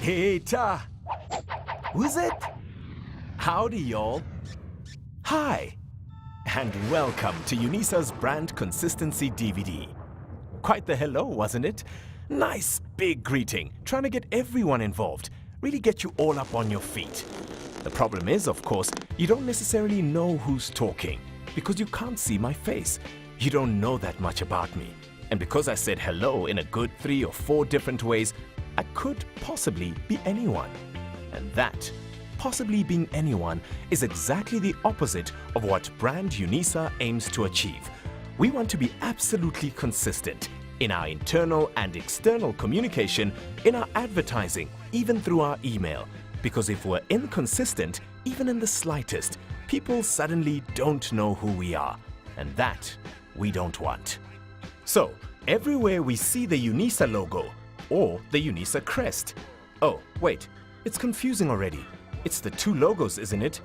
Eita! Who's it? Howdy, y'all. Hi, and welcome to UNISA's Brand Consistency DVD. Quite the hello, wasn't it? Nice big greeting, trying to get everyone involved, really get you all up on your feet. The problem is, of course, you don't necessarily know who's talking because you can't see my face. You don't know that much about me. And because I said hello in a good 3 or 4 different ways, I could possibly be anyone. And that, possibly being anyone, is exactly the opposite of what Brand UNISA aims to achieve. We want to be absolutely consistent in our internal and external communication, in our advertising, even through our email. Because if we're inconsistent, even in the slightest, people suddenly don't know who we are. And that we don't want. So, everywhere we see the UNISA logo or the UNISA crest. Oh, wait, it's confusing already. It's the 2 logos, isn't it?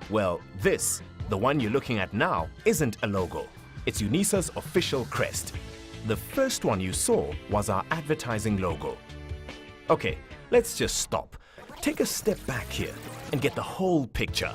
Well, this, the one you're looking at now, isn't a logo. It's UNISA's official crest. The first one you saw was our advertising logo. Okay, let's just stop. Take a step back here and get the whole picture.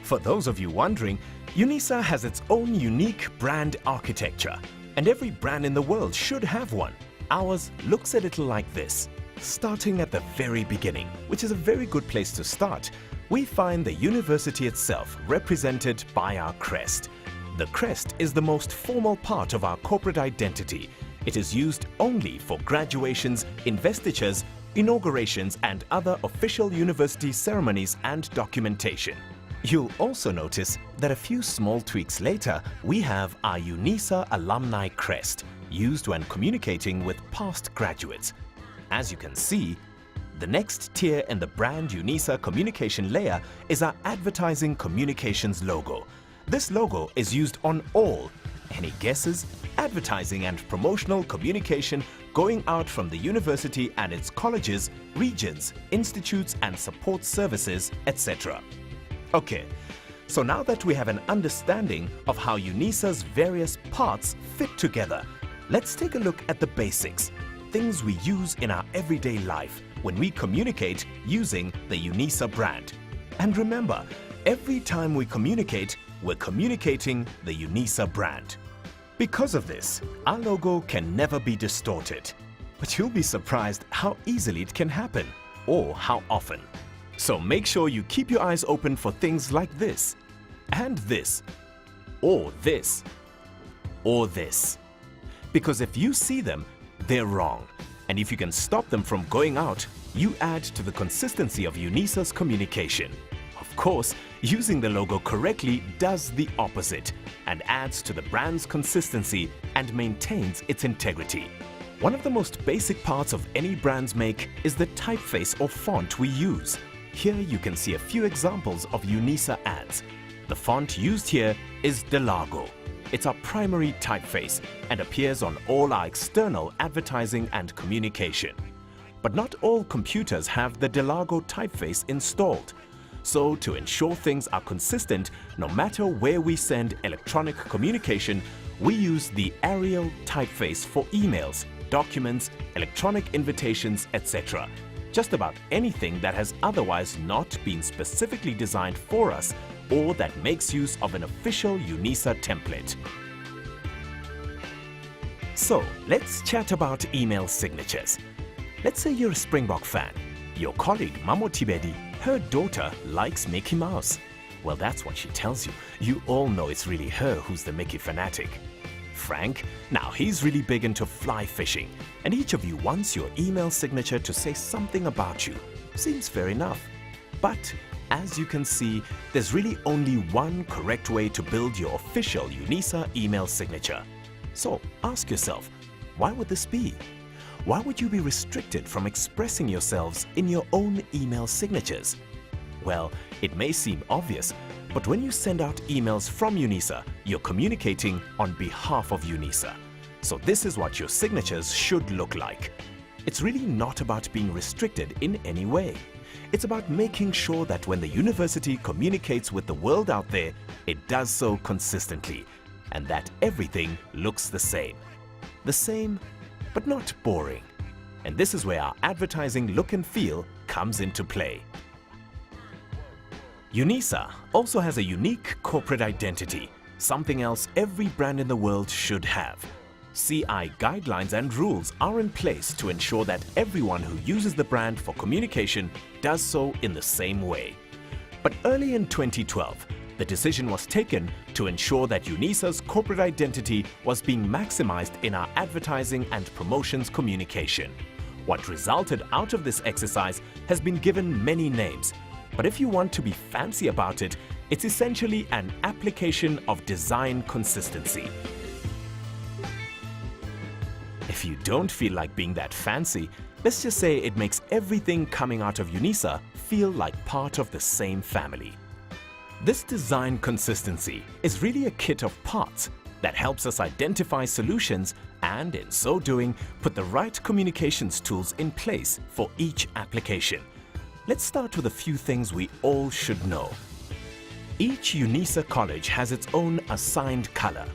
For those of you wondering, UNISA has its own unique brand architecture, and every brand in the world should have one. Ours looks a little like this. Starting at the very beginning, which is a very good place to start, we find the university itself represented by our crest. The crest is the most formal part of our corporate identity. It is used only for graduations, investitures, inaugurations, and other official university ceremonies and documentation. You'll also notice that a few small tweaks later, we have our UNISA alumni crest, used when communicating with past graduates. As you can see, the next tier in the brand UNISA communication layer is our advertising communications logo. This logo is used on all, any guesses, advertising and promotional communication going out from the university and its colleges, regions, institutes and support services, etc. Okay, so now that we have an understanding of how UNISA's various parts fit together, let's take a look at the basics, things we use in our everyday life when we communicate using the UNISA brand. And remember, every time we communicate, we're communicating the UNISA brand. Because of this, our logo can never be distorted. But you'll be surprised how easily it can happen, or how often. So make sure you keep your eyes open for things like this, and this, or this, or this. Because if you see them, they're wrong. And if you can stop them from going out, you add to the consistency of UNISA's communication. Of course, using the logo correctly does the opposite and adds to the brand's consistency and maintains its integrity. One of the most basic parts of any brand's make is the typeface or font we use. Here you can see a few examples of UNISA ads. The font used here is DeLargo. It's our primary typeface and appears on all our external advertising and communication. But not all computers have the DeLargo typeface installed. So to ensure things are consistent, no matter where we send electronic communication, we use the Arial typeface for emails, documents, electronic invitations, etc. Just about anything that has otherwise not been specifically designed for us or that makes use of an official UNISA template. So let's chat about email signatures. Let's say you're a Springbok fan. Your colleague Mamo Tibedi, her daughter likes Mickey Mouse. Well, that's what she tells you. You all know it's really her who's the Mickey fanatic. Frank, now he's really big into fly fishing, and each of you wants your email signature to say something about you. Seems fair enough. But as you can see, there's really only one correct way to build your official UNISA email signature. So ask yourself, why would this be? Why would you be restricted from expressing yourselves in your own email signatures? Well, it may seem obvious, but when you send out emails from UNISA, you're communicating on behalf of UNISA. So this is what your signatures should look like. It's really not about being restricted in any way. It's about making sure that when the university communicates with the world out there, it does so consistently, and that everything looks the same. The same, but not boring. And this is where our advertising look and feel comes into play. UNISA also has a unique corporate identity, something else every brand in the world should have. CI guidelines and rules are in place to ensure that everyone who uses the brand for communication does so in the same way. But early in 2012, the decision was taken to ensure that UNISA's corporate identity was being maximized in our advertising and promotions communication. What resulted out of this exercise has been given many names, but if you want to be fancy about it, it's essentially an application of design consistency. If you don't feel like being that fancy, let's just say it makes everything coming out of UNISA feel like part of the same family. This design consistency is really a kit of parts that helps us identify solutions and, in so doing, put the right communications tools in place for each application. Let's start with a few things we all should know. Each UNISA college has its own assigned color.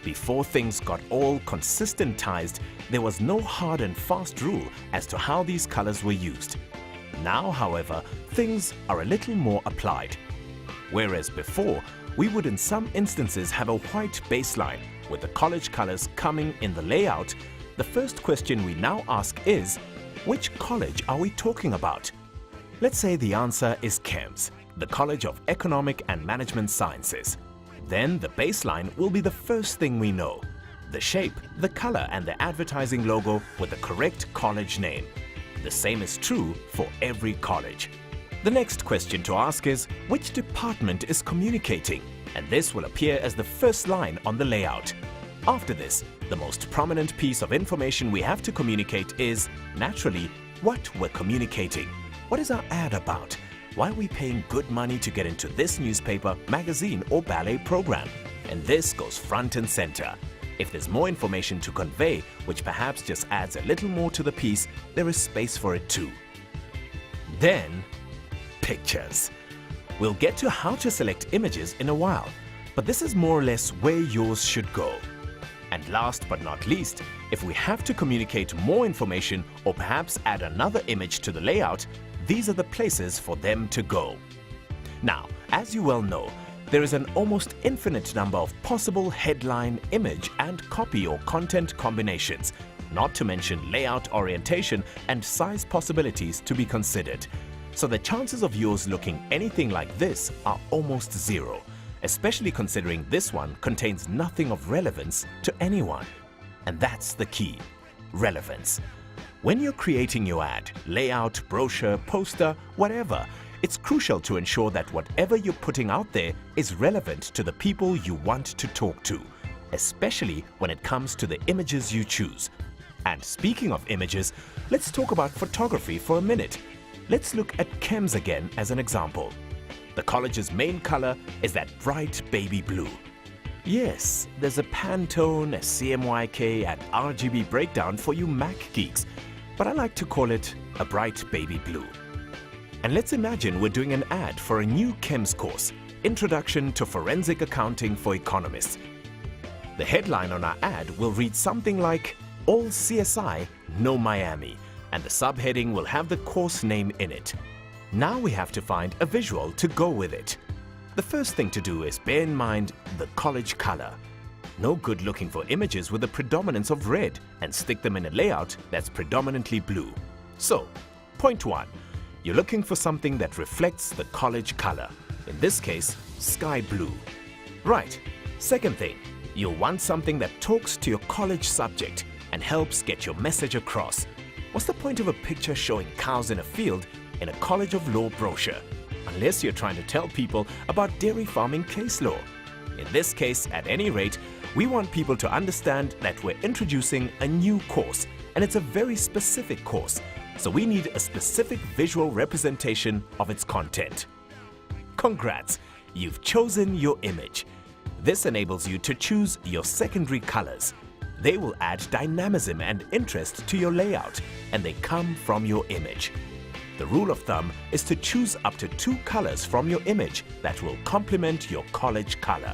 Before things got all consistentized, there was no hard and fast rule as to how these colors were used. Now, however, things are a little more applied. Whereas before, we would in some instances have a white baseline with the college colors coming in the layout, the first question we now ask is, which college are we talking about? Let's say the answer is CHEMS, the College of Economic and Management Sciences. Then the baseline will be the first thing we know. The shape, the color and the advertising logo with the correct college name. The same is true for every college. The next question to ask is, which department is communicating? And this will appear as the first line on the layout. After this, the most prominent piece of information we have to communicate is, naturally, what we're communicating. What is our ad about? Why are we paying good money to get into this newspaper, magazine or ballet program? And this goes front and center. If there's more information to convey, which perhaps just adds a little more to the piece, there is space for it too. Then, pictures. We'll get to how to select images in a while, but this is more or less where yours should go. And last but not least, if we have to communicate more information or perhaps add another image to the layout, these are the places for them to go. Now, as you well know, there is an almost infinite number of possible headline, image and copy or content combinations, not to mention layout orientation and size possibilities to be considered. So the chances of yours looking anything like this are almost zero, especially considering this one contains nothing of relevance to anyone. And that's the key, relevance. When you're creating your ad, layout, brochure, poster, whatever, it's crucial to ensure that whatever you're putting out there is relevant to the people you want to talk to, especially when it comes to the images you choose. And speaking of images, let's talk about photography for a minute. Let's look at CHEMS again as an example. The college's main color is that bright baby blue. Yes, there's a Pantone, a CMYK and RGB breakdown for you Mac geeks, but I like to call it a bright baby blue. And let's imagine we're doing an ad for a new CHEMS course, Introduction to Forensic Accounting for Economists. The headline on our ad will read something like, All CSI, No Miami, and the subheading will have the course name in it. Now we have to find a visual to go with it. The first thing to do is bear in mind the college color. No good looking for images with a predominance of red and stick them in a layout that's predominantly blue. So, point one, you're looking for something that reflects the college color. In this case, sky blue. Right. Second thing, you'll want something that talks to your college subject and helps get your message across. What's the point of a picture showing cows in a field in a College of Law brochure? Unless you're trying to tell people about dairy farming case law. In this case, at any rate, we want people to understand that we're introducing a new course, and it's a very specific course, so we need a specific visual representation of its content. Congrats! You've chosen your image. This enables you to choose your secondary colors. They will add dynamism and interest to your layout, and they come from your image. The rule of thumb is to choose up to 2 colors from your image that will complement your college color.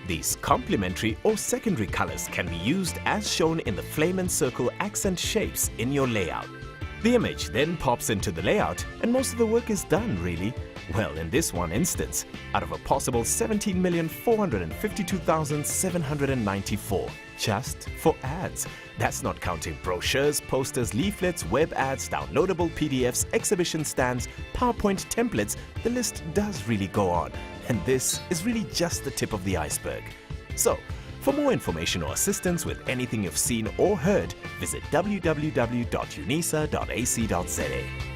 These complementary or secondary colors can be used as shown in the flame and circle accent shapes in your layout. The image then pops into the layout and most of the work is done, really. Well, in this one instance, out of a possible 17,452,794 just for ads. That's not counting brochures, posters, leaflets, web ads, downloadable PDFs, exhibition stands, PowerPoint templates. The list does really go on. And this is really just the tip of the iceberg. So, for more information or assistance with anything you've seen or heard, visit www.unisa.ac.za.